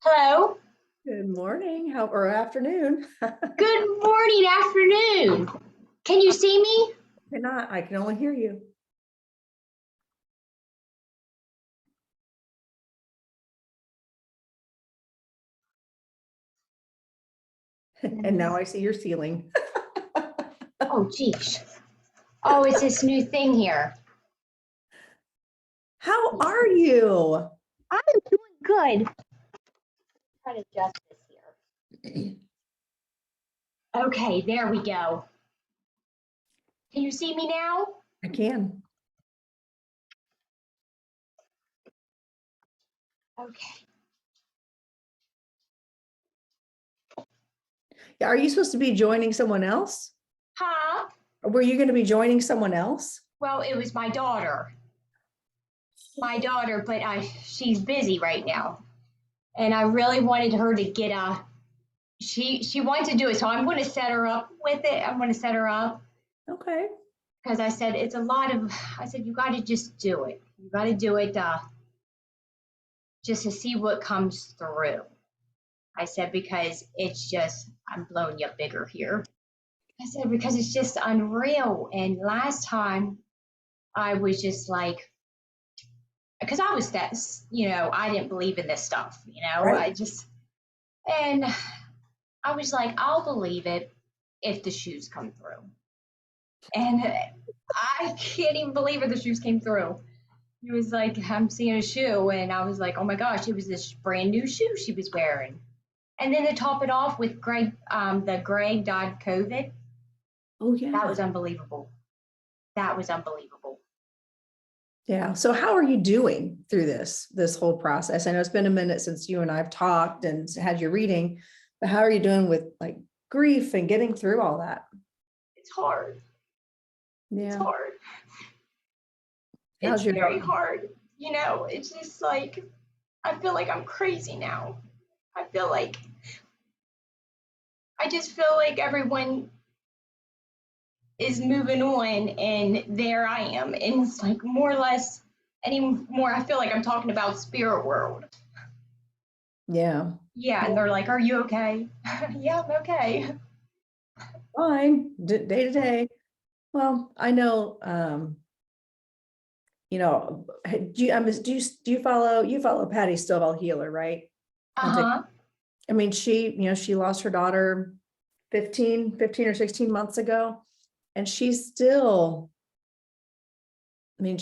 Hello. Good morning, or afternoon. Good morning, afternoon. Can you see me? Cannot, I can only hear you. And now I see your ceiling. Oh, geez. Oh, it's this new thing here. How are you? I'm doing good. Try to adjust this here. Okay, there we go. Can you see me now? I can. Okay. Are you supposed to be joining someone else? Huh? Or were you going to be joining someone else? Well, it was my daughter. But she's busy right now. And I really wanted her to get she wants to do it, so I'm going to set her up with it. I'm going to set her up. Okay. Because I said it's a lot of, I said you got to just do it. You got to do it just to see what comes through. I said because it's just I'm blowing you up bigger here. I said because it's just unreal. And last time I was just like, because I was that, I didn't believe in this stuff. Right. And I was like, I'll believe it if the shoes come through. And I can't even believe it. The shoes came through. He was like, I'm seeing a shoe. And I was like, oh my gosh, it was this brand new shoe she was wearing. And then to top it off with the Greg died COVID. Oh, That yeah. was unbelievable. That was unbelievable. Yeah. So how are you doing through this whole process? I know it's been a minute since you and I've talked and had your reading, but how are you doing with like grief and getting through all that? It's hard. It's Yeah. hard. It's How's your very daughter? hard. It's just like, I feel like I'm crazy now. I feel like, I just feel like everyone is moving on and there I am. And it's like more or less anymore. I feel like I'm talking about spirit world. Yeah. Yeah. And they're like, are you okay? Yeah, I'm okay. Fine, day to day. Well, I know, do you follow Patty Stovall Healer, right? Uh-huh. I mean, she lost her daughter 15 or 16 months ago, and she's still, I mean,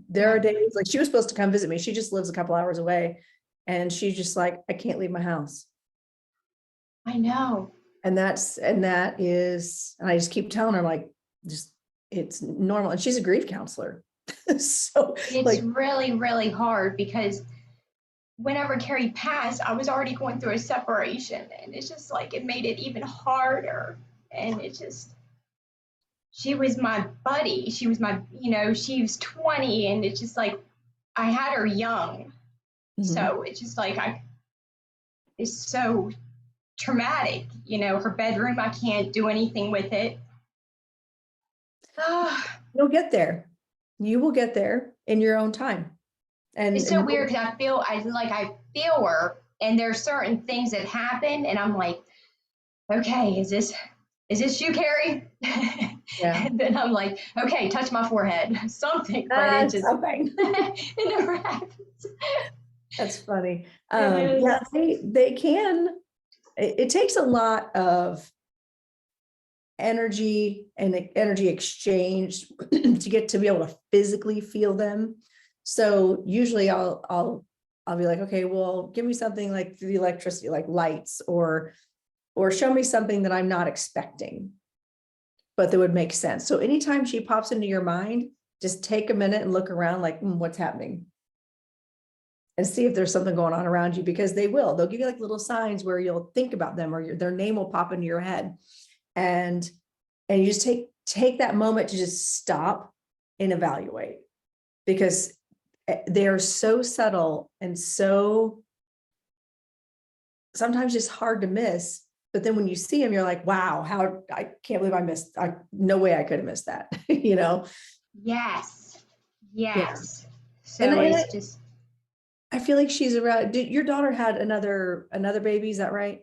there Yeah, are days like she was supposed to come visit me. She just lives a couple hours away, and she's just like, I can't leave my house. I know. And that is, and I just keep telling her, like, just it's normal. And she's a grief counselor. So It's like, really, really hard because whenever Carrie passed, I was already going through a separation, and it's just like it made it even harder. And she was my buddy. She was she was 20, and it's just like I had her young. mhm. So it's just like it's so traumatic. Her bedroom, I can't do anything with it. You'll get there. You will get there in your own time. It's so And weird because I feel her, and there's certain things that happen, and I'm like, okay, is this you, Carrie? yeah, And then I'm like, okay, touch my forehead, something, but something. it never happens. That's funny. It Yeah, is. they can. It takes a lot of energy and energy exchange to get to be able to physically feel them. So usually I'll be like, okay, well, give me something like the electricity, like lights, or show me something that I'm not expecting, but that would make sense. So anytime she pops into your mind, just take a minute and look around, like, what's happening? And see if there's something going on around you, because they'll give you like little signs where you'll think about them, or their name will pop into your head. And you just take that moment to just stop and evaluate, because they are so subtle and so sometimes just hard to miss. But then when you see them, you're like, wow, I can't believe no way I could have missed that. Yes, Yeah. yes. And, So it's just I feel like she's around. Did your daughter had another baby? Is that right?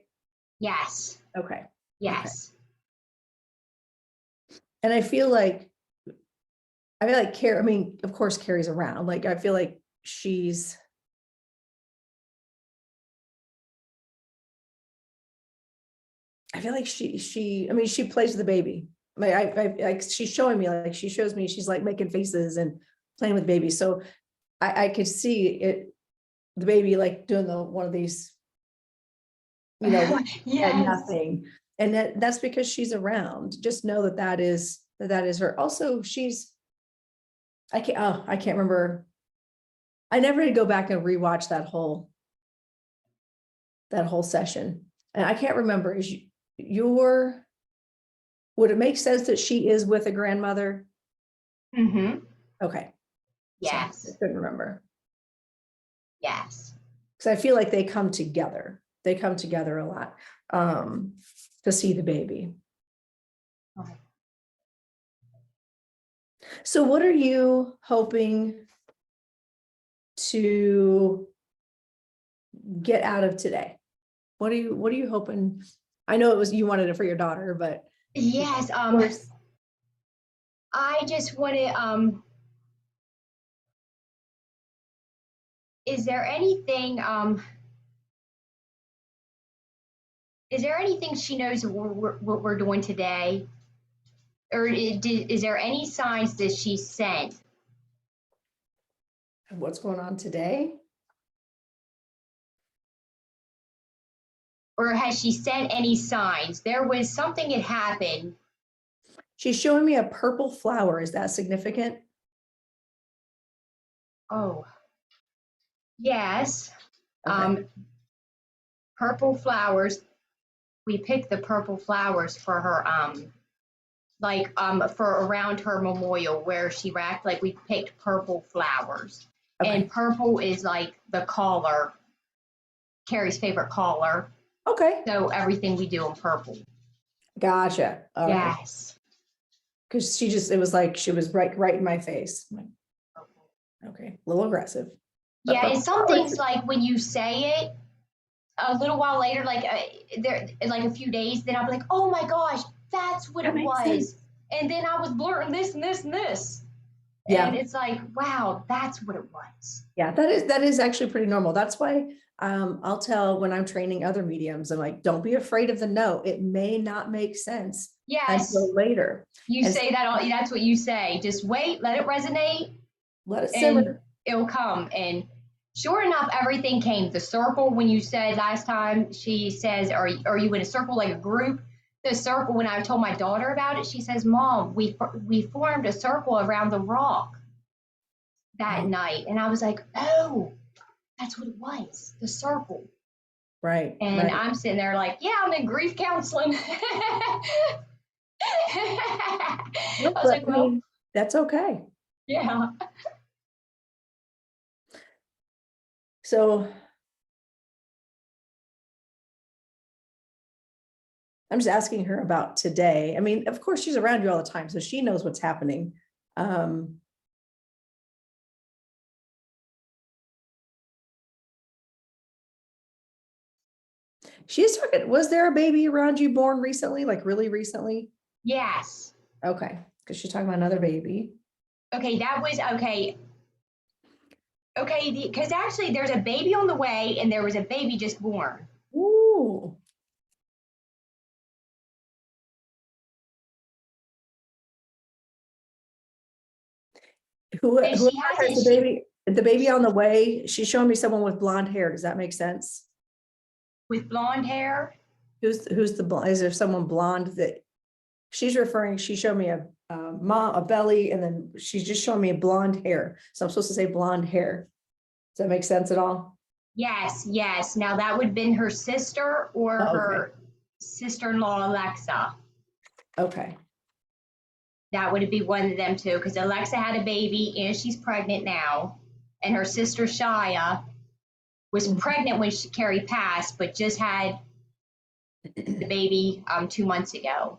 Yes. Okay. Okay. Yes. And I feel like Carrie, I mean, of course, Carrie's around. Like, I feel like I mean, she plays with the baby. Like, she's showing me, like, she shows me, she's like making faces and playing with baby. So I could see it, the baby like doing one of these, and Yes. nothing. And that's because she's around. Just know that is her. Also, I can't remember. I never did go back and rewatch that whole session. And I can't remember, your, would it make sense that she is with a grandmother? Mm-hmm. Okay. Sorry, I Yes. couldn't remember. Yes. Because I feel like they come together. They come together a lot, to see the baby. Okay. So what are you hoping to get out of today? What are you hoping? I know you wanted it for your daughter, but Yes. of course, I just want to, is there anything, is there anything she knows what we're doing today? Or is there any signs that she sent? what's going on today? Or has she sent any signs? There was something that happened. She's showing me a purple flower. Is that significant? Oh, yes. Okay. Um, Purple flowers. We picked the purple flowers for her, like for around her memorial where she racked, like we picked purple flowers. Okay. And purple is like the color, Carrie's favorite color. Okay. So everything we do in purple. Gotcha. All right. Yes. Because it was like she was right in my face. I'm like, okay, a little aggressive. But Yeah, and purple some flowers. things like when you say it, a little while later, like there, like a few days, then I'll be like, oh my gosh, that's what That it makes sense. was. And then I was blurting this and this and this. And Yeah. it's like, wow, that's what it was. Yeah, that is actually pretty normal. That's why I'll tell when I'm training other mediums, I'm like, don't be afraid of the no. It may not make sense Yes, until later. you And say that all, that's what you say. Just wait, let it resonate, let it and simmer. it'll come. And sure enough, everything came. The circle, when you said last time, she says, are you in a circle like a group? The circle, when I told my daughter about it, she says, Mom, we formed a circle around the rock that Oh, night. And I was like, oh, that's what it was, the circle. right, And right. I'm sitting there like, yeah, I'm in grief counseling. I No, was but like, I well, mean, that's okay. yeah. So I'm just asking her about today. I mean, of course, she's around you all the time, so she knows what's happening. Um, she's talking, was there a baby around you born recently, like really recently? Yes. Okay, because she's talking about another baby. Okay, that was okay. Okay, because actually there's a baby on the way and there was a baby just born. Ooh. And Whoever she has hasn't, she, the baby on the way, she's showing me someone with blonde hair. Does that make sense? with blonde hair. Who's the blonde? Is there someone blonde that she's referring? She showed me a belly, and then she's just showing me blonde hair. So I'm supposed to say blonde hair. Does that make sense at all? Yes, yes. Now that would have been her sister or Oh, okay. her sister-in-law, Alexa. Okay. That would be one of them too, because Alexa had a baby and she's pregnant now. And her sister, Shia, was Mhm. pregnant when Carrie passed, but just had the baby 2 months ago.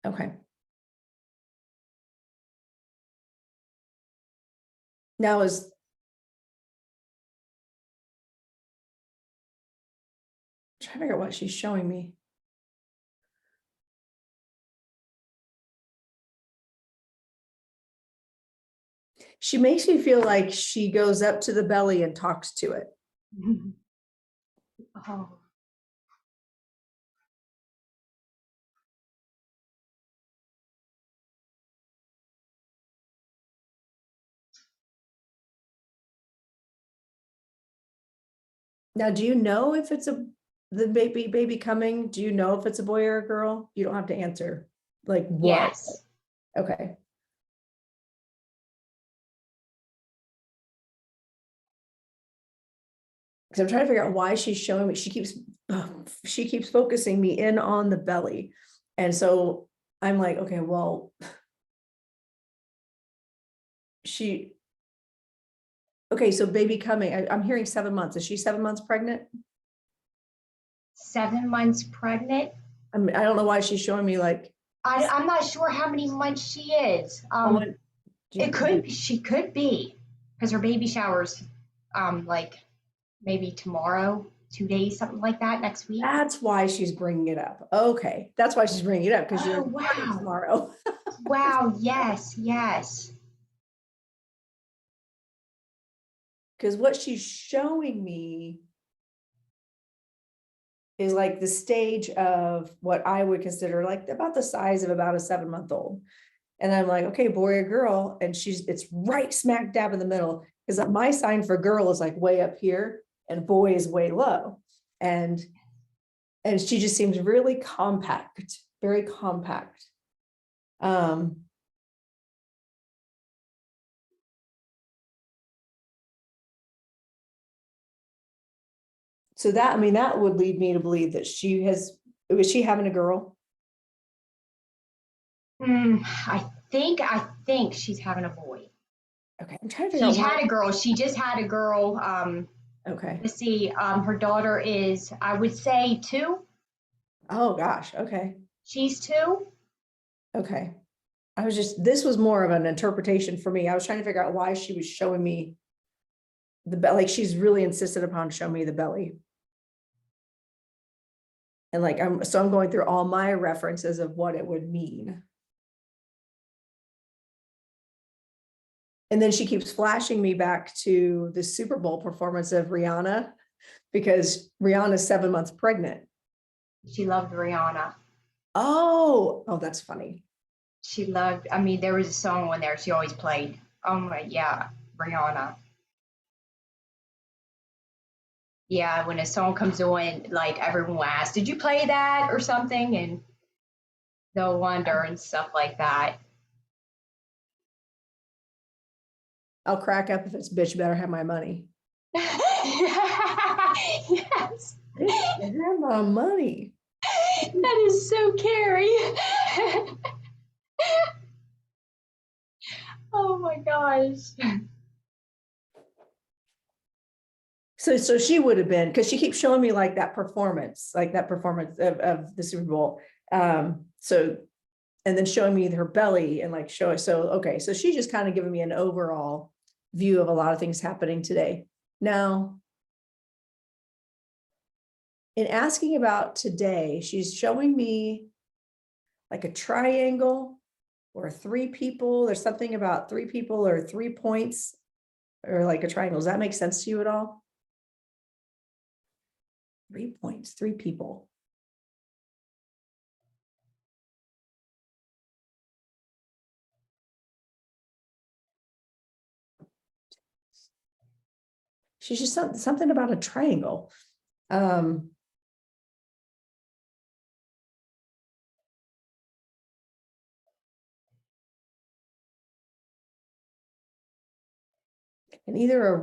Okay. Now trying to figure out what she's showing me. She makes me feel like she goes up to the belly and talks to it. Oh. Now, do you know if it's the baby coming? Do you know if it's a boy or a girl? You don't have to answer. Like what? Yes. Okay. Because I'm trying to figure out why she's showing me. She keeps focusing me in on the belly. And so I'm like, okay, well, okay, so baby coming. I'm hearing 7 months. Is she 7 months pregnant? 7 months pregnant. I mean, I don't know why she's showing me like. I'm not sure how many months she is. She could be, because her baby showers, like maybe tomorrow, 2 days, something like that, next week. That's why she's bringing it up. Okay, that's why she's bringing it up, because you're wow. tomorrow. Wow, yes, yes. Because what she's showing me is like the stage of what I would consider like about the size of about a 7-month-old. And I'm like, okay, boy or girl. And it's right smack dab in the middle, because my sign for girl is like way up here and boy is way low. And she just seems really compact, very compact. So that, I mean, that would lead me to believe that was she having a girl? I think she's having a boy. Okay, I'm trying to figure out She's had a girl. She just had a girl. Okay. Let's see. Her daughter is, I would say, 2. Oh gosh. Okay. She's 2. Okay. This was more of an interpretation for me. I was trying to figure out why she was showing me the belly. Like she's really insisted upon showing me the belly. And like, I'm going through all my references of what it would mean. And then she keeps flashing me back to the Super Bowl performance of Rihanna, because Rihanna's 7 months pregnant. She loved Rihanna. Oh, that's funny. She loved, I mean, there was a song on there she always played. Oh my, yeah, Rihanna. Yeah, when a song comes on, like everyone will ask, did you play that or something? And they'll wonder and stuff like that. I'll crack up if it's bitch better have my money. Yes. Bitch better have my money. That is so Carrie. Oh my gosh. So she would have been, because she keeps showing me like that performance of the Super Bowl. So, and then showing me her belly and like so okay, so she's just kind of giving me an overall view of a lot of things happening today. Now, in asking about today, she's showing me like a triangle or 3 people. There's something about 3 people or 3 points or like a triangle. Does that make sense to you at all? 3 points, 3 people. She's just something about a triangle. And either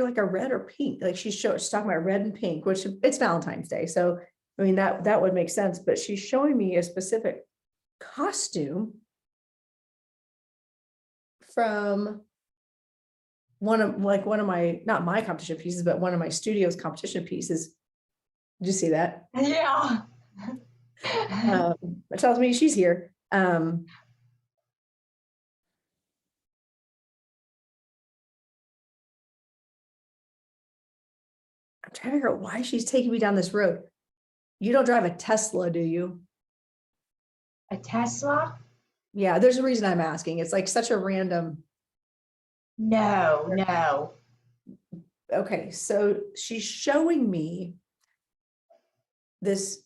like a red or pink. Like she's talking about red and pink, which it's Valentine's Day. So, I mean, that would make sense, but she's showing me a specific costume from one of my, not my competition pieces, but one of my studio's competition pieces. Did you see that? Yeah. It tells me she's here. I'm trying to figure out why she's taking me down this road. You don't drive a Tesla, do you? A Tesla? Yeah, there's a reason I'm asking. It's like such a random. No, no. Okay, so she's showing me this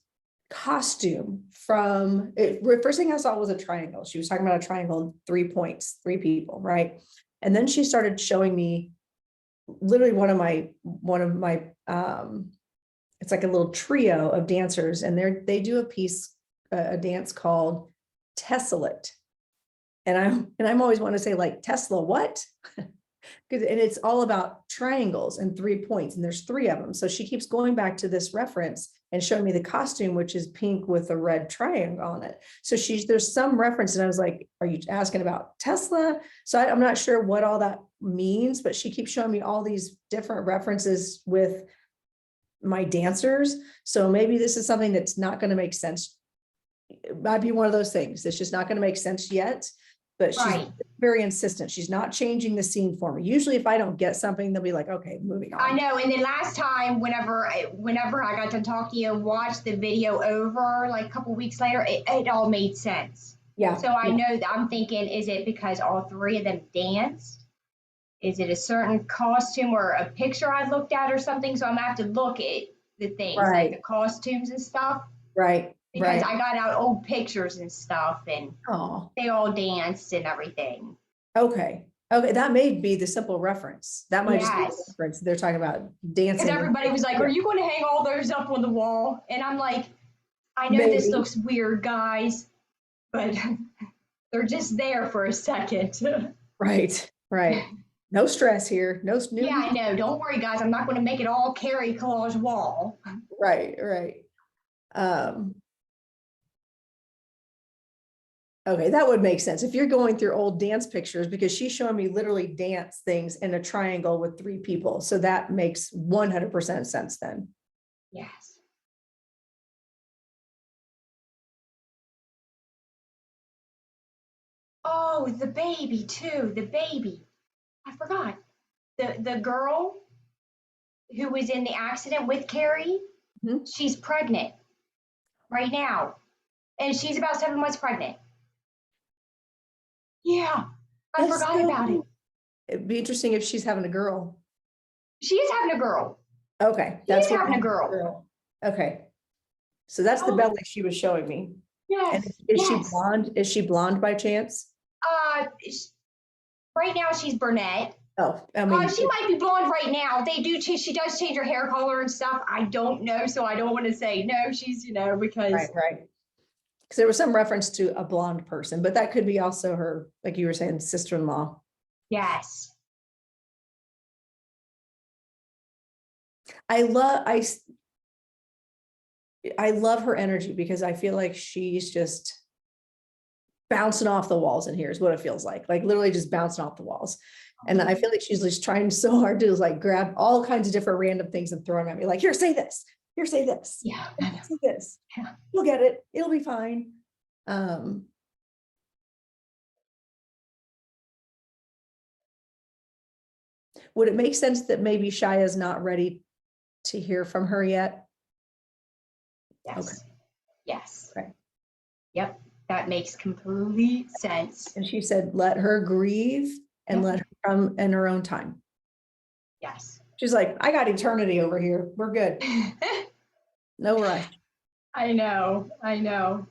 costume from it. First thing I saw was a triangle. She was talking about a triangle, 3 points, 3 people, right? And then she started showing me literally one of my it's like a little trio of dancers, and they do a piece, a dance called Tessellate. And I'm always want to say like Tesla, what? And it's all about triangles and 3 points, and there's 3 of them. So she keeps going back to this reference and showing me the costume, which is pink with a red triangle on it. So there's some reference, and I was like, are you asking about Tesla? So I'm not sure what all that means, but she keeps showing me all these different references with my dancers. So maybe this is something that's not going to make sense. It might be one of those things that's just not going to make sense yet, but she's Right. very insistent. She's not changing the scene for me. Usually if I don't get something, they'll be like, okay, moving I on. know. And then last time, whenever I got to talk to you and watch the video over, like a couple weeks later, it all made sense. Yeah. So I know that I'm thinking, is it because all 3 of them danced? Is it a certain costume or a picture I looked at or something? So I'm gonna have to look at the things, like Right. the costumes and stuff, Right. because Right. I got out old pictures and stuff, and Oh, they all danced and everything. okay. Okay. That may be the simple reference. That might just be the Yes. reference. They're talking about Because dancing. everybody was like, Yeah, "Are you going to hang all those up on the wall?" And I'm like, "I know this maybe. looks weird, guys, but they're just there for a second." Right. Right. No stress here. No. Yeah, I know. Don't worry, guys. I'm not going to make it all Carrie collage wall. Right. Right. Um, okay, that would make sense if you're going through old dance pictures, because she's showing me literally dance things in a triangle with 3 people. So that makes 100% sense then. Yes. Oh, the baby too. The baby. I forgot. The girl who was in the accident with Carrie, Mhm. she's pregnant right now. And she's about 7 months pregnant. Yeah. I That's forgot so about it. cool. It'd be interesting if she's having a girl. She is having a girl. Okay, She that's is what having a girl. girl. Okay, so that's the Oh, belly she was showing me. And yes. is she Yes. blonde? Is she blonde by chance? Right now she's brunette. Oh, I mean, She might be blonde right now. They do change. She does change her hair color and stuff. I don't know, so I don't want to say no. She's, because right, right. Because there was some reference to a blonde person, but that could be also her, like you were saying, sister-in-law. yes, I love, I love her energy, because I feel like she's just bouncing off the walls in here is what it feels like literally just bouncing off the walls. And I feel like she's just trying so hard to like grab all kinds of different random things and throw them at me. Like, here, say this. Here, say this. yeah, Say this. Yeah. You'll get it. It'll be fine. Would it make sense that maybe Shaya's not ready to hear from her yet? yes, Okay. yes. Okay. Yep, that makes complete sense. And she said, let her grieve and let her come in her own time. Yes. She's like, I got eternity over here. We're good. No rush. I know. I know.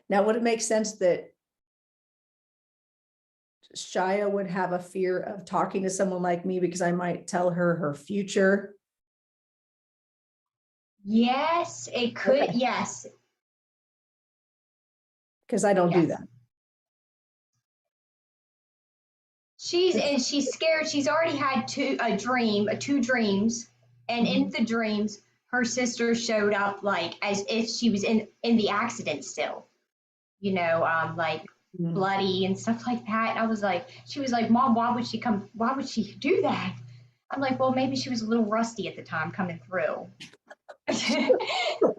Now, would it make sense that Shia would have a fear of talking to someone like me because I might tell her her future? Yes, it could. Okay. Yes. Because I don't do Yes. that. She's scared. She's already had two dreams, and in the dreams, her sister showed up like as if she was in the accident still, like Mhm. bloody and stuff like that. And I was like, she was like, Mom, why would she come? Why would she do that? I'm like, well, maybe she was a little rusty at the time coming through. Still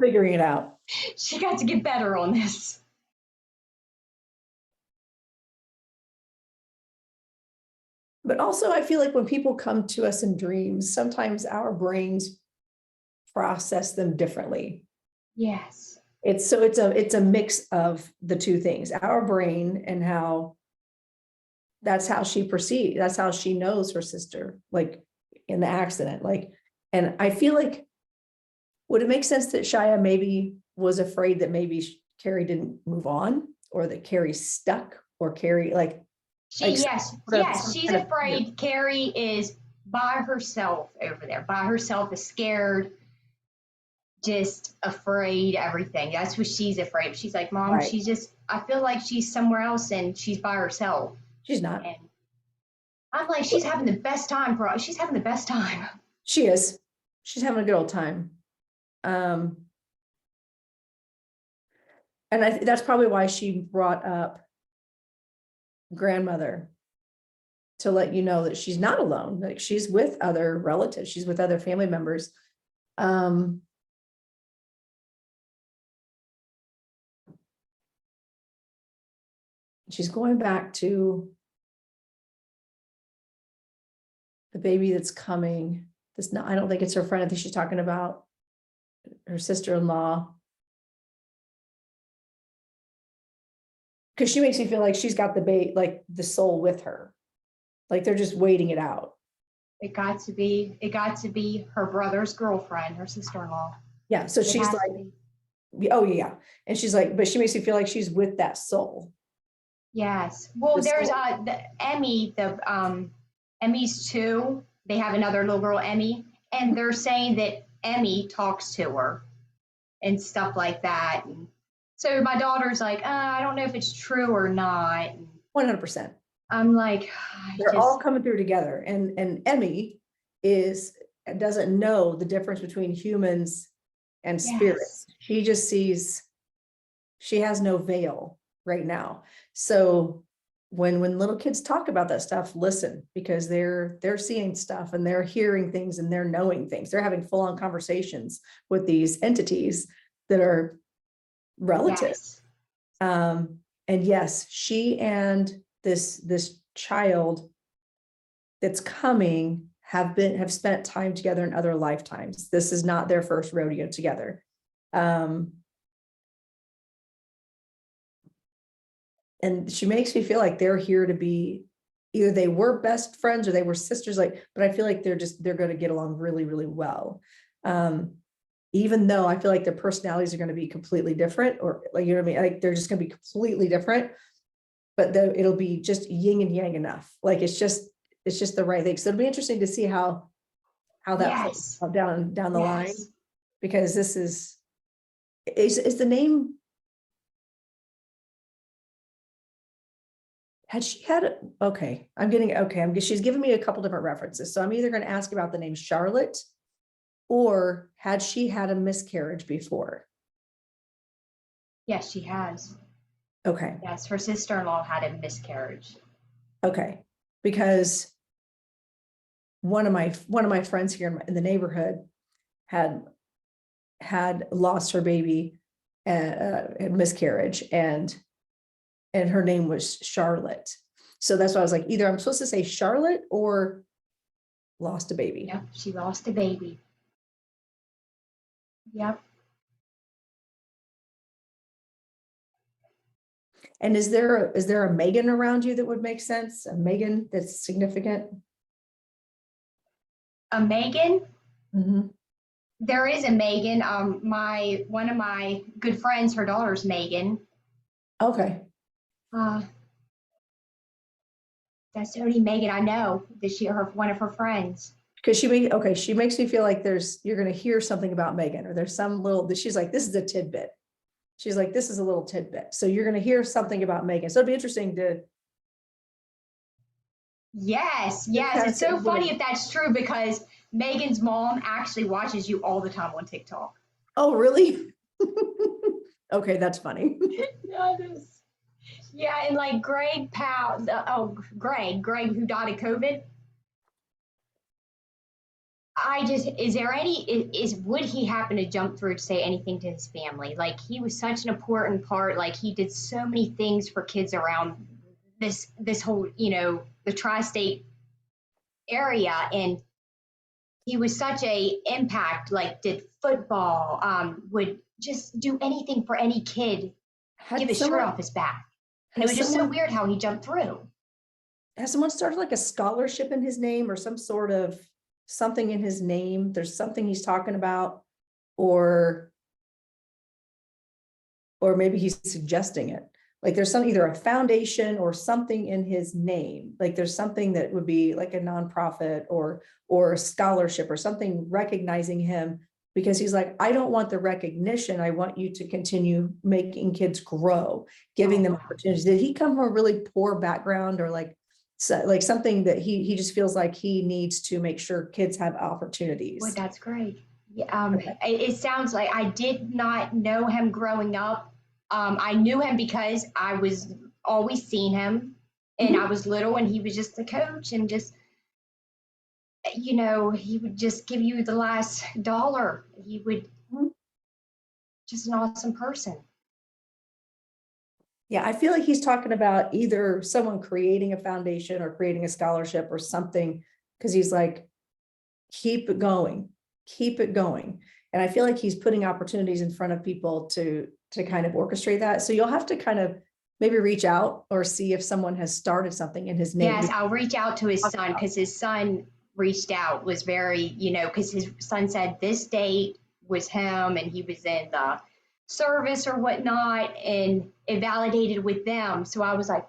figuring it out. She got to get better on this. But also, I feel like when people come to us in dreams, sometimes our brains process them differently. Yes. It's a mix of the two things, our brain and how that's how she perceived, that's how she knows her sister, like in the accident. Like, and I feel like, would it make sense that Shia maybe was afraid that maybe Carrie didn't move on, or that Carrie stuck, or Carrie like Yes, sort of yes, some she's kind of fear. afraid Carrie is by herself over there, by herself, is scared, just afraid, everything. That's what she's afraid of. She's like, Mom, Right. she's just, I feel like she's somewhere else and she's by herself. She's not. And I'm like, she's having the best time, bro. She's having the best time. She is. She's having a good old time. And that's probably why she brought up grandmother, to let you know that she's not alone, like she's with other relatives, she's with other family members. She's going back to the baby that's coming. This, not, I don't think it's her friend. I think she's talking about her sister-in-law. Because she makes me feel like she's got the bait, like the soul with her. Like they're just waiting it out. It got to be her brother's girlfriend, her sister-in-law. Yeah. So It she's has to like, be. oh yeah. And she's like, but she makes me feel like she's with that soul. Yes. Well, The there's soul. Emmy, Emmy's two. They have another little girl, Emmy, and they're saying that Emmy talks to her and stuff like that. And so my daughter's like, I don't know if it's true or not. And 100%. I'm like, They're all coming through together. And Emmy doesn't know the difference between humans and spirits. yes, She just sees, she has no veil right now. So when little kids talk about that stuff, listen, because they're seeing stuff and they're hearing things and they're knowing things. They're having full-on conversations with these entities that are relative. yes, And yes, she and this child that's coming have spent time together in other lifetimes. This is not their first rodeo together. And she makes me feel like they're here to be, either they were best friends or they were sisters, like, but I feel like they're going to get along really, really well. Even though I feel like their personalities are going to be completely different, or like, you know what I mean? Like they're just going to be completely different, but it'll be just yin and yang enough. Like it's just the right thing. So it'll be interesting to see how that plays yes, out down the line, yes. because this is the name. Had she had, okay, she's giving me a couple different references. So I'm either going to ask about the name Charlotte, or had she had a miscarriage before? Yes, she has. Okay. Yes, her sister-in-law had a miscarriage. Okay. Because one of my friends here in the neighborhood had lost her baby, had miscarriage, and her name was Charlotte. So that's why I was like, either I'm supposed to say Charlotte or lost a baby. Yep, she lost a baby. Yep. And is there a Megan around you that would make sense? A Megan that's significant? A Megan? Mm-hmm. There is a Megan. One of my good friends, her daughter's Megan. Okay. That's the only Megan I know. One of her friends. Because she makes me feel like you're going to hear something about Megan, or there's some little that she's like, this is a tidbit. She's like, this is a little tidbit. So you're going to hear something about Megan. So it'd be interesting to. Yes, yes. It's so funny if that's true, because Megan's mom actually watches you all the time on TikTok. Oh, really? Okay, that's funny. Yeah, and like Greg Powell, Greg who died of COVID. Would he happen to jump through to say anything to his family? Like, he was such an important part. Like, he did so many things for kids around this whole, the tri-state area, and he was such a impact, like did football, would just do anything for any kid, give Had his shirt someone, off his back. And it has was just so someone, weird how he jumped through. has someone started like a scholarship in his name or some sort of something in his name? There's something he's talking about, or maybe he's suggesting it. Like there's some, either a foundation or something in his name. Like there's something that would be like a nonprofit or a scholarship or something recognizing him, because he's like, I don't want the recognition. I want you to continue making kids grow, giving them opportunities. Did he come from a really poor background, or like, so, like something that he just feels like he needs to make sure kids have opportunities? Well, that's great. Yeah, Okay. it sounds like I did not know him growing up. I knew him because I was always seeing him, and I Mhm. was little, and he was just the coach, and just, you know, he would just give you the last dollar. He would, Mhm. just an awesome person. Yeah, I feel like he's talking about either someone creating a foundation or creating a scholarship or something, because he's like, keep it going, keep it going. And I feel like he's putting opportunities in front of people to kind of orchestrate that. So you'll have to kind of maybe reach out or see if someone has started something in his name. Yes, I'll reach out to his son, because his son reached out, was very, you know, because his son said this date was him, and he was in the service or whatnot, and it validated with them. So I was like,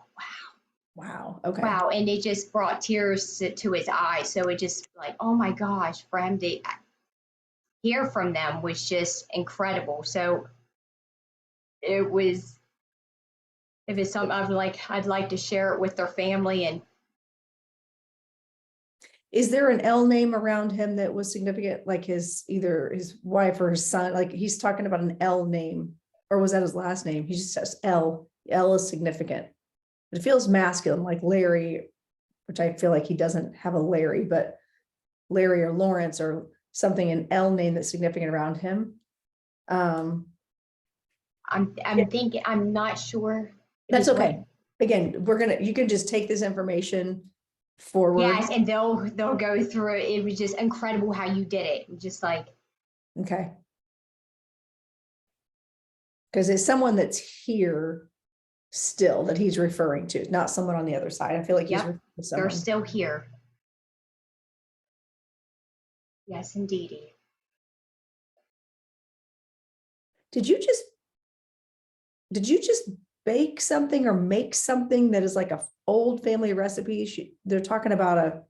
Wow. Okay. wow. And it just brought tears to his eyes. So it just like, oh my gosh, for him to hear from them was just incredible. So it was, if it's something I'd like to share it with their family. And Is there an L name around him that was significant, like his, either his wife or his son? Like he's talking about an L name, or was that his last name? He just says L. L is significant. It feels masculine, like Larry, which I feel like he doesn't have a Larry, but Larry or Lawrence or something, an L name that's significant around him. Um, I'm thinking, I'm not sure if that's it's what. okay. Again, you can just take this information forward. Yes, and they'll go through it. It was just incredible how you did it. Just like, Okay. Because it's someone that's here still that he's referring to, not someone on the other side. I feel like he's yep, referring to they're someone. still here. Yes, indeedy. Did you just did you just bake something or make something that is like a old family recipe? They're talking about a,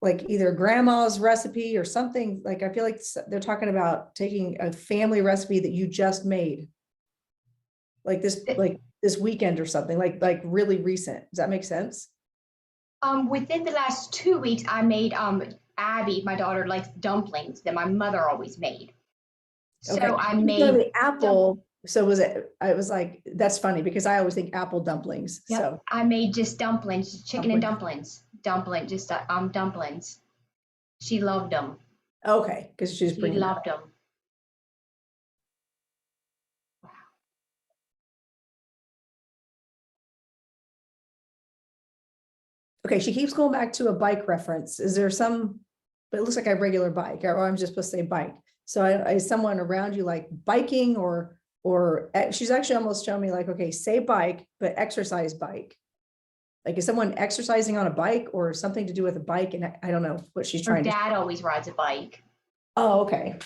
like either grandma's recipe or something. Like I feel like they're talking about taking a family recipe that you just made, like this weekend or something, like really recent. Does that make sense? Within the last 2 weeks, I made Abby, my daughter, likes dumplings that my mother always made. So Okay. I You know, made the apple. So was it? I was like, that's funny because I always think apple dumplings. yep, So I made just dumplings, chicken and dumplings. dumplings, just dumplings. She loved them. Okay, because she's She bringing that loved up. them. Okay, she keeps going back to a bike reference. Is there some? But it looks like a regular bike, or I'm just supposed to say bike. So is someone around you like biking, or she's actually almost showing me like, okay, say bike, but exercise bike. Like is someone exercising on a bike or something to do with a bike? And I don't know what she's Her trying to. dad always rides a bike. Oh, okay.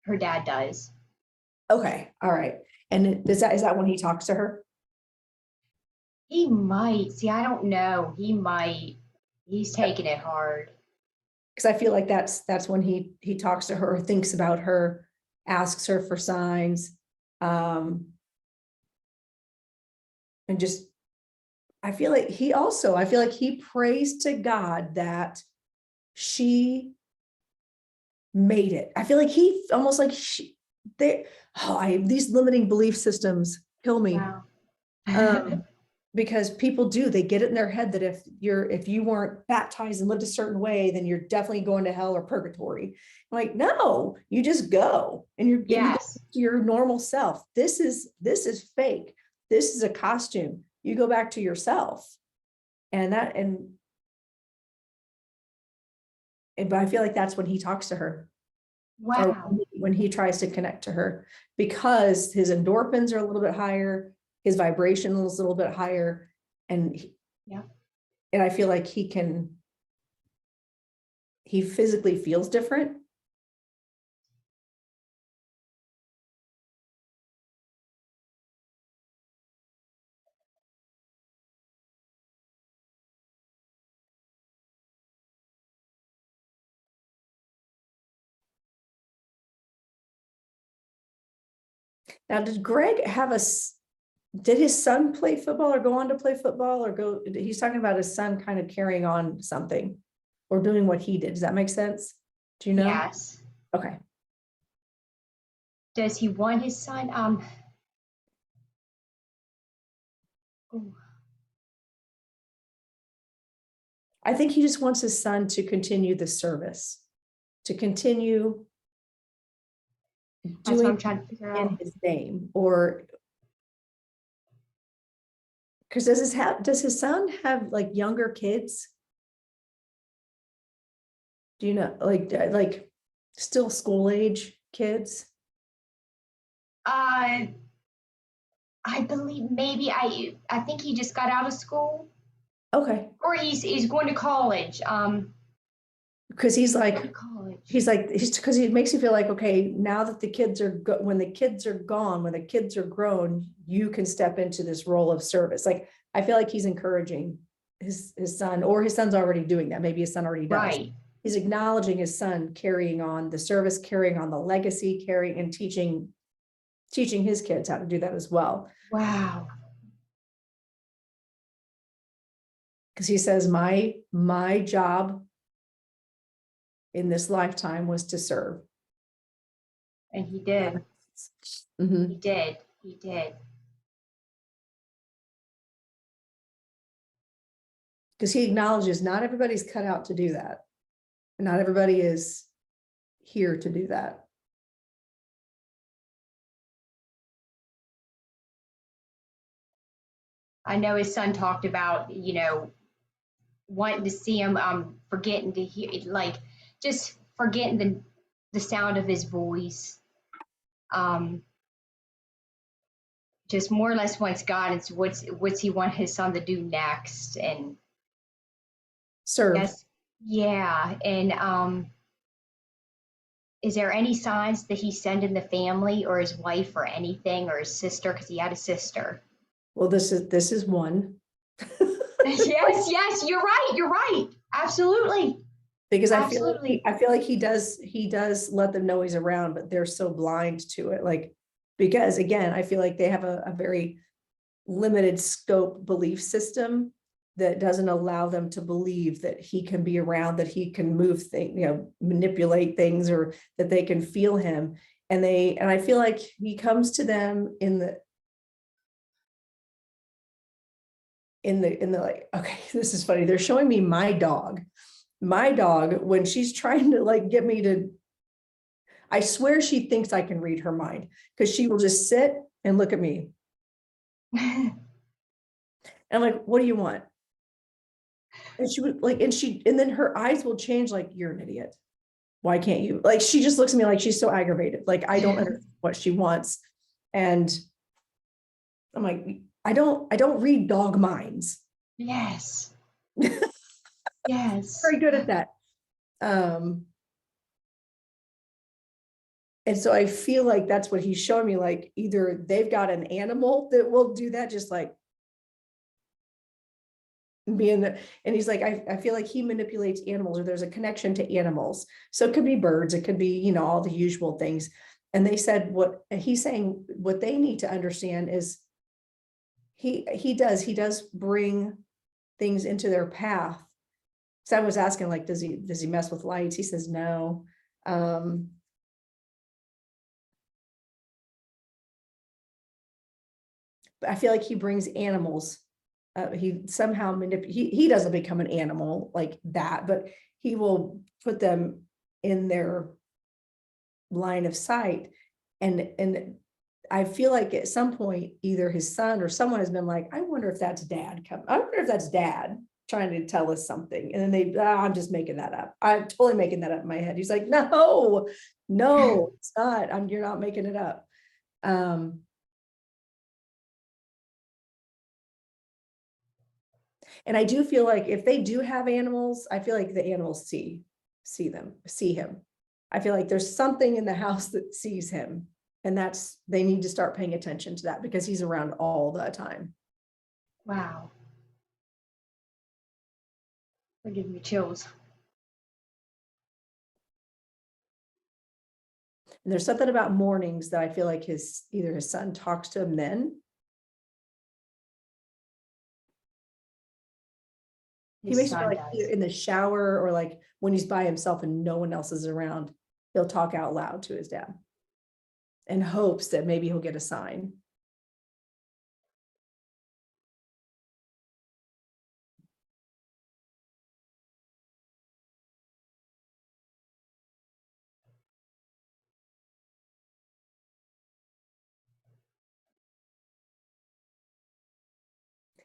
Her dad does. Okay. All right. And is that when he talks to her? He might. See, I don't know. He might. He's taking it hard. Because I feel like that's when he talks to her, thinks about her, asks her for signs. And just I feel like he prays to God that she made it. I feel like he almost like these limiting belief systems kill me. Wow. Because people they get it in their head that if you weren't baptized and lived a certain way, then you're definitely going to hell or purgatory. I'm like, no, you just go and you go Yes. to your normal self. This is fake. This is a costume. You go back to yourself. And but I feel like that's when he talks to her, or Wow. when he tries to connect to her, because his endorphins are a little bit higher, his vibration is a little bit higher, and Yeah. and I feel like he physically feels different. Now, did Greg have did his son play football or go on to play football, or he's talking about his son kind of carrying on something or doing what he did. Does that make sense? Do you know? Yes. Okay. Does he want his son? Ooh, I think he just wants his son to continue the service, to continue that's what doing I'm trying to figure in out. his name, or because does his son have like younger kids? Do you know, like still school age kids? Uh, I believe maybe I think he just got out of school, Okay, or he's going to college. because he's Going like, to college. he's because he makes you feel like, okay, now that the kids are when the kids are gone, when the kids are grown, you can step into this role of service. Like, I feel like he's encouraging his son, or his son's already doing that. Maybe his son already does. Right. He's acknowledging his son carrying on the service, carrying on the legacy, carrying and teaching his kids how to do that as well. Wow. Because he says, my job in this lifetime was to serve. And he did. Mhm. He did. He did. Because he acknowledges not everybody's cut out to do that. And not everybody is here to do that. I know his son talked about, wanting to see him, forgetting to hear, like, just forgetting the sound of his voice. Um, just more or less wants guidance. What's he want his son to do next? And Serve. yes, yeah. And is there any signs that he's sending the family or his wife or anything, or his sister? Because he had a sister. Well, this is one. Yes, yes, you're right. You're right. Absolutely. Because Absolutely. I feel like he does let them know he's around, but they're so blind to it. Like, because again, I feel like they have a very limited scope belief system that doesn't allow them to believe that he can be around, that he can move things, manipulate things, or that they can feel him. And I feel like he comes to them in the like, okay, this is funny. They're showing me my dog, when she's trying to like get me to, I swear she thinks I can read her mind, because she will just sit and look at me. And I'm like, what do you want? And she would like, and then her eyes will change, like, you're an idiot. Why can't you? Like, she just looks at me like she's so aggravated. Like, I don't understand what she wants. And I'm like, I don't read dog minds. Yes. Yes. Very good at that. And so I feel like that's what he's showing me. Like, either they've got an animal that will do that, just like being the, and he's like, I feel like he manipulates animals, or there's a connection to animals. So it could be birds, it could be, all the usual things. And they said what he's saying, what they need to understand is he does bring things into their path. So I was asking, like, does he mess with lights? He says no. I feel like he brings animals. He somehow he doesn't become an animal like that, but he will put them in their line of sight. And I feel like at some point, either his son or someone has been like, I wonder if that's dad. I wonder if that's dad. trying to tell us something. And then I'm just making that up. I'm totally making that up in my head. He's like, no, it's not. You're not making it up. And I do feel like if they do have animals, I feel like the animals see him. I feel like there's something in the house that sees him. And they need to start paying attention to that because he's around all the time. Wow. That gives me chills. And there's something about mornings that I feel like either his son talks to him then. He makes me feel like in the shower or like when he's by himself and no one else is around, he'll talk out loud to his dad in hopes that maybe he'll get a sign.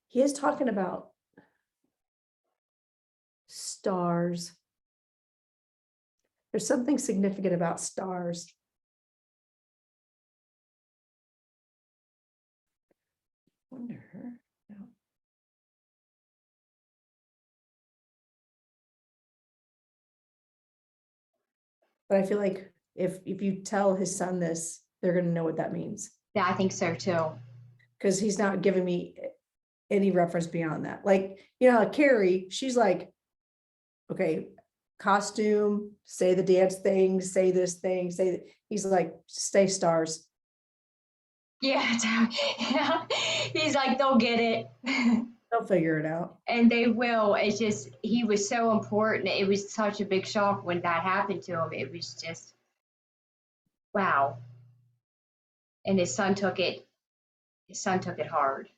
He is talking about stars. There's something significant about stars. Wonder. No. But I feel like if you tell his son this, they're going to know what that means. Yeah, I think so too. Because he's not giving me any reference beyond that. Like, Carrie, she's like, okay, costume, say the dance thing, say this thing, say that. He's like, stay stars. Yeah, yeah. He's like, they'll get it. They'll figure it out. And they will. It's just, he was so important. It was such a big shock when that happened to him. It was just, wow. And his son took it hard.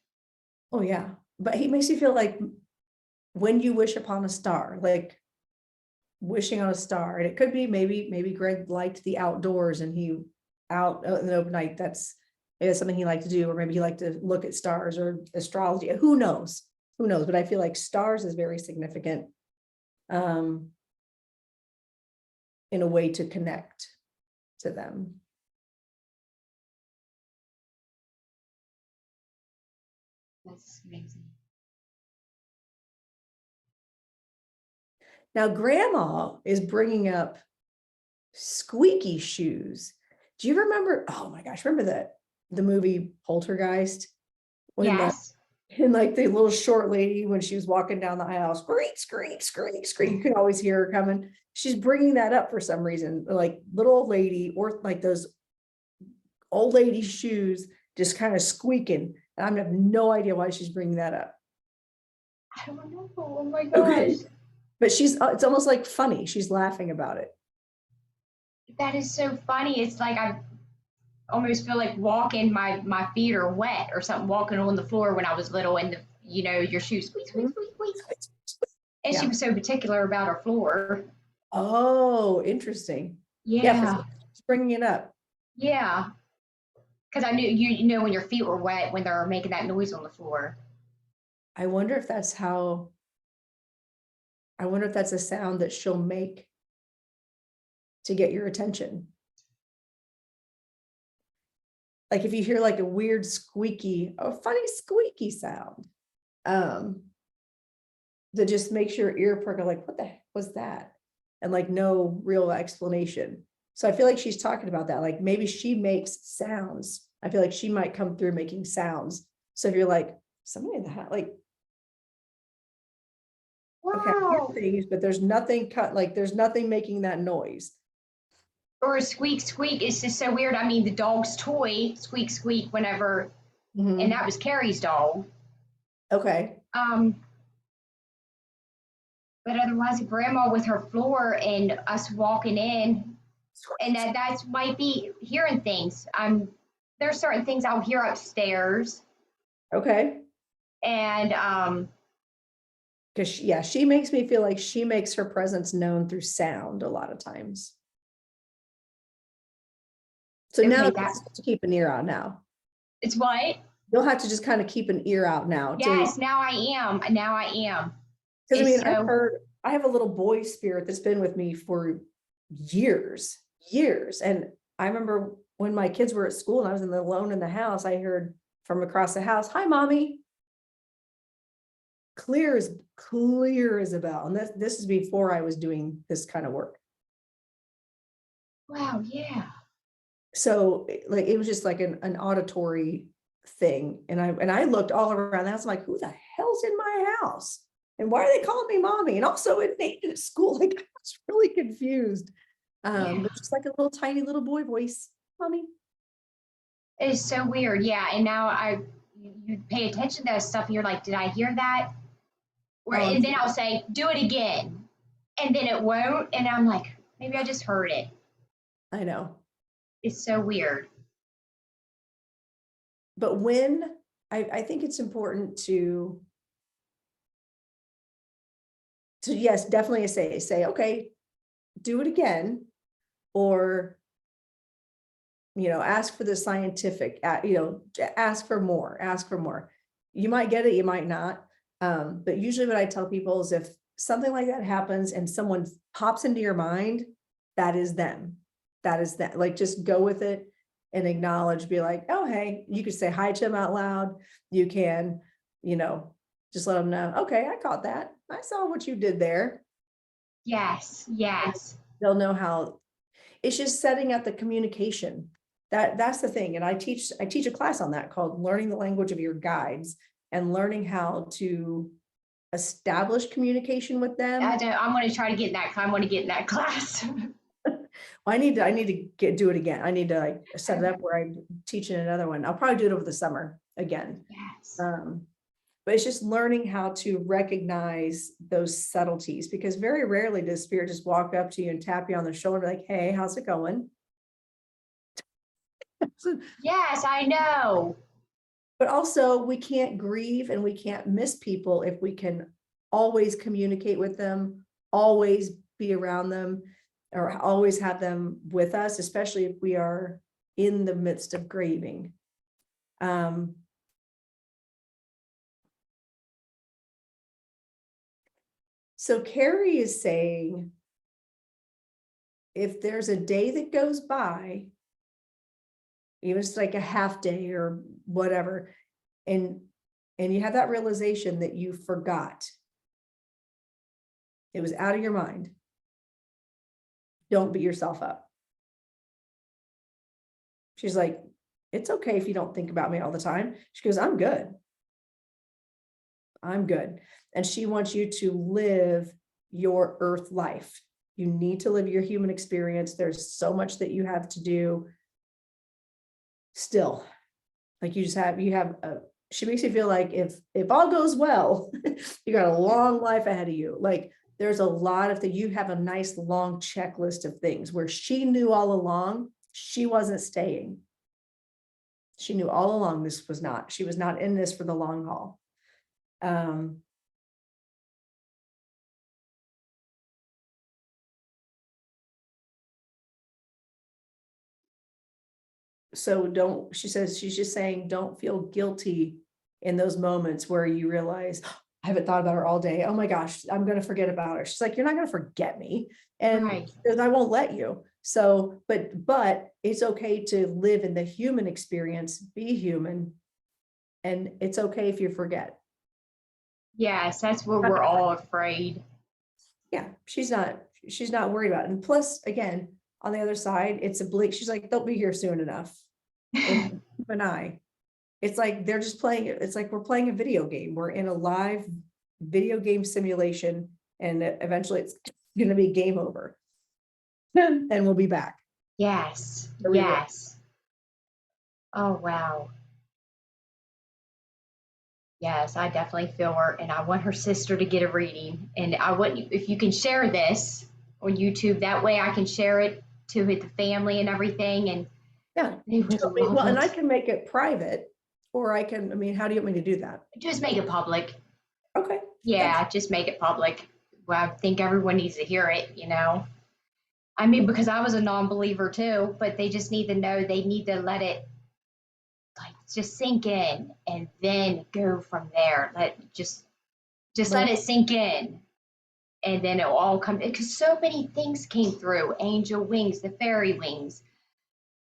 Oh yeah. But he makes you feel like when you wish upon a star, like wishing on a star, and it could be maybe Greg liked the outdoors and he out in the open night. That's something he liked to do, or maybe he liked to look at stars or astrology. Who knows? But I feel like stars is very significant in a way to connect to them. That's amazing. Now, Grandma is bringing up squeaky shoes. Do you remember? Oh my gosh, remember the movie Poltergeist? Yes. And like the little short lady, when she was walking down the aisle, screech, screech, screech, screech. You could always hear her coming. She's bringing that up for some reason, like little old lady, or like those old lady shoes just kind of squeaking. And I have no idea why she's bringing that up. I don't know. Oh my gosh. Okay. But it's almost like funny. She's laughing about it. That is so funny. It's like I almost feel like walking, my feet are wet or something, walking on the floor when I was little, and your shoes squeak, squeak, squeak, squeak. And she was so particular about her floor. Oh, interesting. Yeah. She's bringing it up. Yeah. Because I knew, you know, when your feet were wet, when they're making that noise on the floor. I wonder if that's a sound that she'll make to get your attention. Like if you hear like a weird funny squeaky sound, that just makes your ear perk like, what the heck was that? And like no real explanation. So I feel like she's talking about that. Like maybe she makes sounds. I feel like she might come through making sounds. So if you're like, somebody in the house, like, wow. Okay, things, but there's nothing there's nothing making that noise. Or a squeak, squeak. It's just so weird. I mean, the dog's toy, squeak, squeak, whenever, and that was Carrie's dog. Okay. But otherwise, Grandma with her floor and us walking in, and that might be hearing things. There's certain things I'll hear upstairs. Okay. And because she makes me feel like she makes her presence known through sound a lot of times. So now you have to keep an ear out now. It's what? You'll have to just kind of keep an ear out now. Yes, now I am. Because I It's mean, so, I have a little boy spirit that's been with me for years, years. And I remember when my kids were at school and I was alone in the house, I heard from across the house, "Hi, mommy." Clear as a bell. And this is before I was doing this kind of work. wow, yeah. So like it was just like an auditory thing. And I looked all around the house. I'm like, who the hell's in my house? And why are they calling me mommy? And also it made it at school. Like I was really confused. Yeah. But just like a little tiny little boy voice, mommy. It's so weird. Yeah. And now you pay attention to that stuff and you're like, did I hear that? Or, Oh, and then I'll say, do it again. And then it won't. And I'm like, maybe I just heard it. I know. It's so weird. But when I think it's important to yes, definitely say, okay, do it again, or ask for the scientific, ask for more. You might get it, you might not. But usually what I tell people is if something like that happens and someone pops into your mind, that is them. That is that. Like just go with it and acknowledge, be like, oh, hey, you could say hi to them out loud. You can, just let them know, okay, I caught that. I saw what you did there. Yes. And Yes. they'll know how. It's just setting up the communication. That's the thing. And I teach a class on that called Learning the Language of Your Guides, and learning how to establish communication with them. I'm going to try to get in that. I want to get in that class. Well, I need to do it again. I need to like set it up where I'm teaching another one. I'll probably do it over the summer again. Yes. But it's just learning how to recognize those subtleties, because very rarely does spirit just walk up to you and tap you on the shoulder like, hey, how's it going? Yes, I know. But also we can't grieve and we can't miss people if we can always communicate with them, always be around them, or always have them with us, especially if we are in the midst of grieving. So Carrie is saying, if there's a day that goes by, even if it's like a half day or whatever, and you have that realization that you forgot, it was out of your mind, don't beat yourself up. She's like, it's okay if you don't think about me all the time. She goes, I'm good. I'm good. And she wants you to live your earth life. You need to live your human experience. There's so much that you have to do still. Like you have she makes you feel like if all goes well, you got a long life ahead of you. Like there's a lot of you have a nice long checklist of things where she knew all along she wasn't staying. She knew all along she was not in this for the long haul. So she's just saying, don't feel guilty in those moments where you realize, I haven't thought about her all day. Oh my gosh, I'm going to forget about her. She's like, you're not going to forget me. And Right. I won't let you. So, but it's okay to live in the human experience, be human. And it's okay if you forget. Yes, that's what we're all afraid. Yeah, she's not worried about it. And plus, again, on the other side, it's a bleak. She's like, they'll be here soon enough. And keep an eye. It's like they're just playing it. It's like we're playing a video game. We're in a live video game simulation, and eventually it's going to be game over. And we'll be back. Yes. Or we will. Yes. Oh, wow. Yes, I definitely feel her, and I want her sister to get a reading. And I want you, if you can share this on YouTube, that way I can share it to the family and everything, and Yeah. they would Well, love and I it. can make it private, or I mean, how do you want me to do that? Just make it public. Okay. Yeah, just make it public. Well, I think everyone needs to hear it, you know. I mean, because I was a non-believer too, but they just need to know, they need to let it like just sink in and then go from there. Let just Just let Right. it sink in. And then it'll all come, because so many things came through, angel wings, the fairy wings,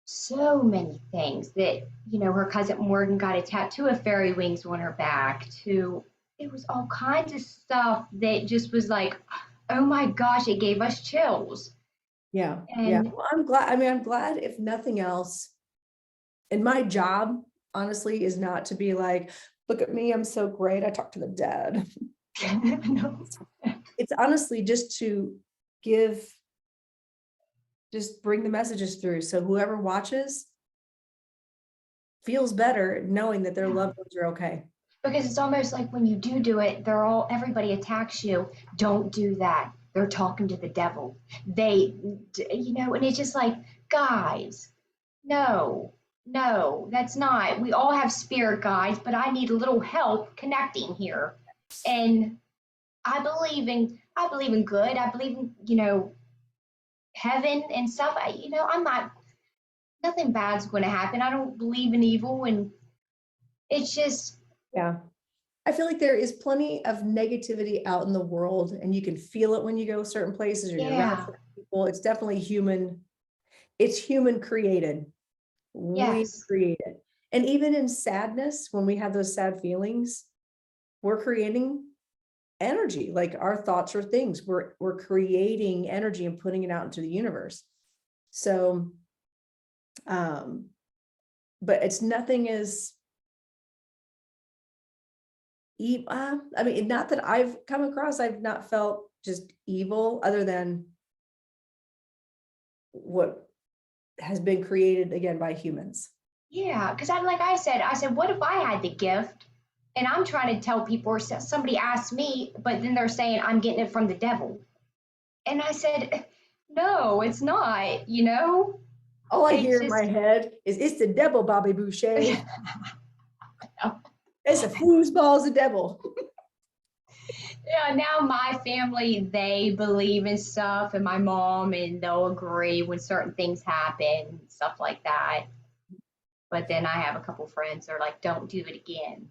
so many things that, her cousin Morgan got a tattoo of fairy wings on her back too. It was all kinds of stuff that just was like, oh my gosh, it gave us chills. Yeah. Yeah. And Well, I'm glad. I mean, I'm glad if nothing else. And my job, honestly, is not to be like, look at me, I'm so great. I talk to the dead. no, It's honestly just to give, just bring the messages through. So whoever watches feels better knowing that their loved ones are okay. because it's almost like when you do it, everybody attacks you. Don't do that. They're talking to the devil. And it's just like, guys, no, no, that's not. We all have spirit guides, but I need a little help connecting here. And I believe in good. I believe in, heaven and stuff. I'm not, nothing bad's going to happen. I don't believe in evil, and it's just, Yeah. I feel like there is plenty of negativity out in the world, and you can feel it when you go certain places or you're around yeah, certain people. It's definitely human. It's human created. We yes, create it. And even in sadness, when we have those sad feelings, we're creating energy. Like our thoughts are things. We're creating energy and putting it out into the universe. So, um, but it's nothing as I mean, not that I've come across, I've not felt just evil other than what has been created again by humans. yeah. Because I said, what if I had the gift and I'm trying to tell people, or somebody asked me, but then they're saying I'm getting it from the devil. And I said, no, it's not, All I It's hear in my just, head is it's the devil, Bobby Boucher. It's a foosball's the devil. yeah, now my family, they believe in stuff, and my mom, and they'll agree when certain things happen, stuff like that. But then I have a couple friends that are like, don't do it again.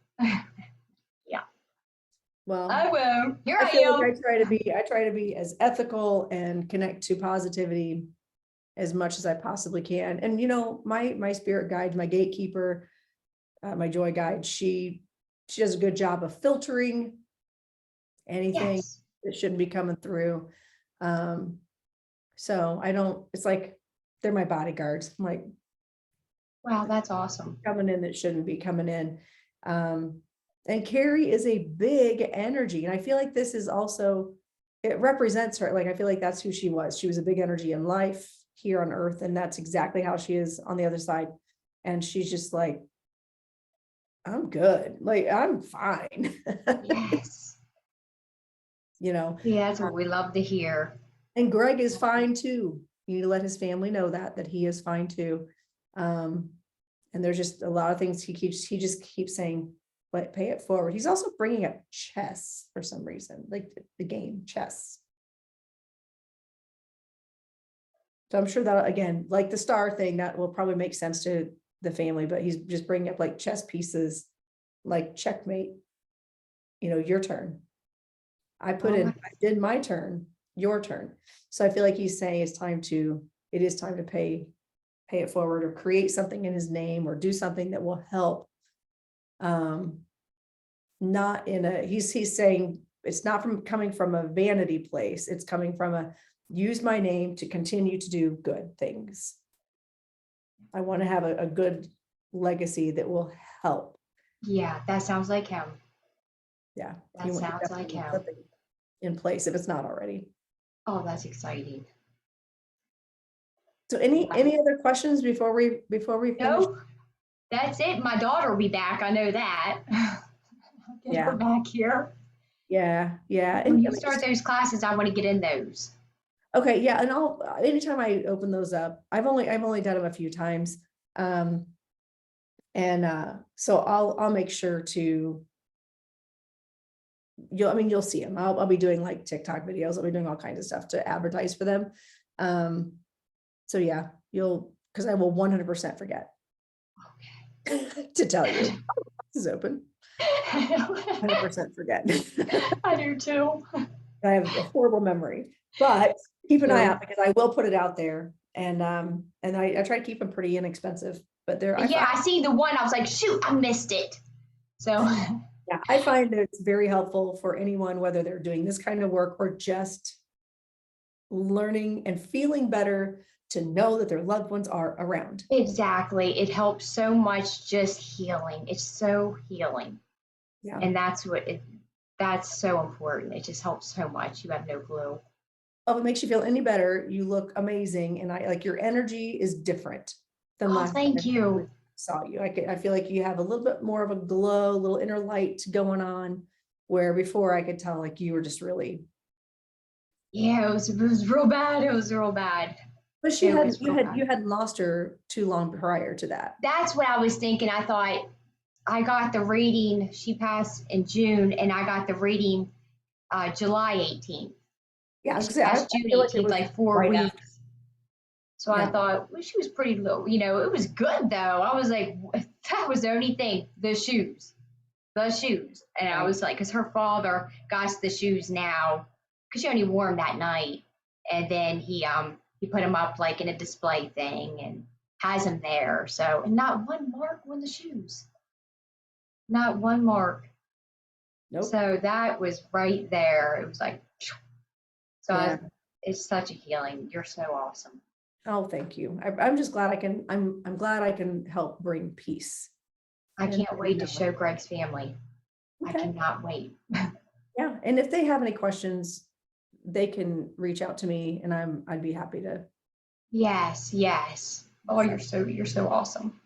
Yeah, Well, I will. Here I I feel like am. I try to be as ethical and connect to positivity as much as I possibly can. And my spirit guide, my gatekeeper, my joy guide, she does a good job of filtering anything Yes. that shouldn't be coming through. Um, so I don't, it's like they're my bodyguards. I'm like Wow, that's awesome. coming in that shouldn't be coming in. Um, and Carrie is a big energy. And I feel like this is also, it represents her. Like, I feel like that's who she was. She was a big energy in life here on earth. And that's exactly how she is on the other side. And she's just like, I'm good. Like, I'm fine. Yes. you know, Yeah, that's what we love to hear. and Greg is fine too. You need to let his family know that he is fine too. Um, and there's just a lot of things he just keeps saying, but pay it forward. He's also bringing up chess for some reason, like the game chess. So I'm sure that again, like the star thing, that will probably make sense to the family, but he's just bringing up like chess pieces, like checkmate, your turn. I Oh my, did my turn, your turn. So I feel like he's saying it is time to pay it forward or create something in his name or do something that will help. Not in a, he's saying it's not coming from a vanity place. It's coming from use my name to continue to do good things. I want to have a good legacy that will help. yeah, that sounds like him. Yeah. That You sounds like definitely need him. something in place if it's not already. Oh, that's exciting. So any other questions before we finish? No, that's it. My daughter will be back. I know that. I'll get her Yeah. back here. Yeah. Yeah. When And I you mean, start those classes, I want to get in those. okay. Yeah. And anytime I open those up, I've only done them a few times. And so I'll make sure to, you'll see them. I'll be doing like TikTok videos. I'll be doing all kinds of stuff to advertise for them. So yeah, because I will 100% forget Okay. to tell you this is open. 100% forget. I do too. I have a horrible memory, but keep an eye True. out because I will put it out there. And I try to keep them pretty inexpensive, but Yeah, I see the one. I was like, shoot, I missed it. So yeah, I find that it's very helpful for anyone, whether they're doing this kind of work or just learning and feeling better to know that their loved ones are around. exactly. It helps so much just healing. It's so healing. Yeah. And that's so important. It just helps so much. You have no clue. Oh, if it makes you feel any better, you look amazing. And I like your energy is different than Oh, last time thank you. I saw you. I feel like you have a little bit more of a glow, a little inner light going on, where before I could tell like you were just really, Yeah, it was real bad. It was real bad. but she It hadn't, was real you bad. hadn't lost her too long prior to that. That's what I was thinking. I thought I got the reading. She passed in June, and I got the reading July 18th. Yeah, I was She gonna say, passed I June feel like it 18th, was like 4 weeks. right after. So I Yeah. thought, well, she was pretty low. It was good though. I was like, that was the only thing, the shoes. And I Right. was like, because her father got the shoes now, because she only wore them that night. And then he put them up like in a display thing and has them there. So, and not one mark on the shoes, not one mark. Nope. So that was right there. It was like, so Yeah. it's such a healing. You're so awesome. Oh, thank you. I'm just glad I'm glad I can help bring peace. I And can't wait to show Greg's family. I okay. cannot wait. Yeah. And if they have any questions, they can reach out to me and I'd be happy to. Yes, yes. Oh, you're so awesome.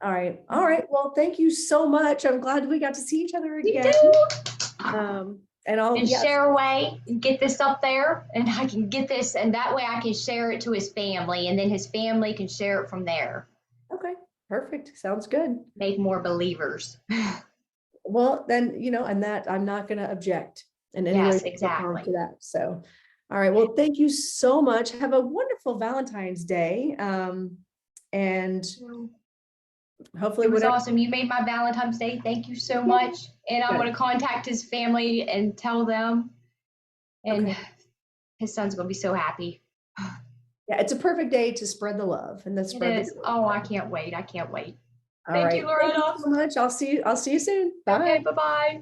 All right. All right. Well, thank you so much. I'm glad we got to see each other You again. do. And I'll, And yes. share away and get this up there, and I can get this, and that way I can share it to his family, and then his family can share it from there. Okay. Perfect. Sounds good. Make more believers. Well, then, and that I'm not going to object in any way, Yes, shape, or form exactly. to that. So, all right. Well, thank you so much. Have a wonderful Valentine's Day. And hopefully It was whatever. awesome. You made my Valentine's Day. Thank you so much. And I'm Good. going to contact his family and tell them. And Okay. his son's going to be so happy. Yeah, it's a perfect day to spread the love and then It spread the is. good. Oh, I can't wait. I can't wait. All Thank right. you, Thank you Loretta. so much. I'll see you soon. Bye. Okay, bye-bye.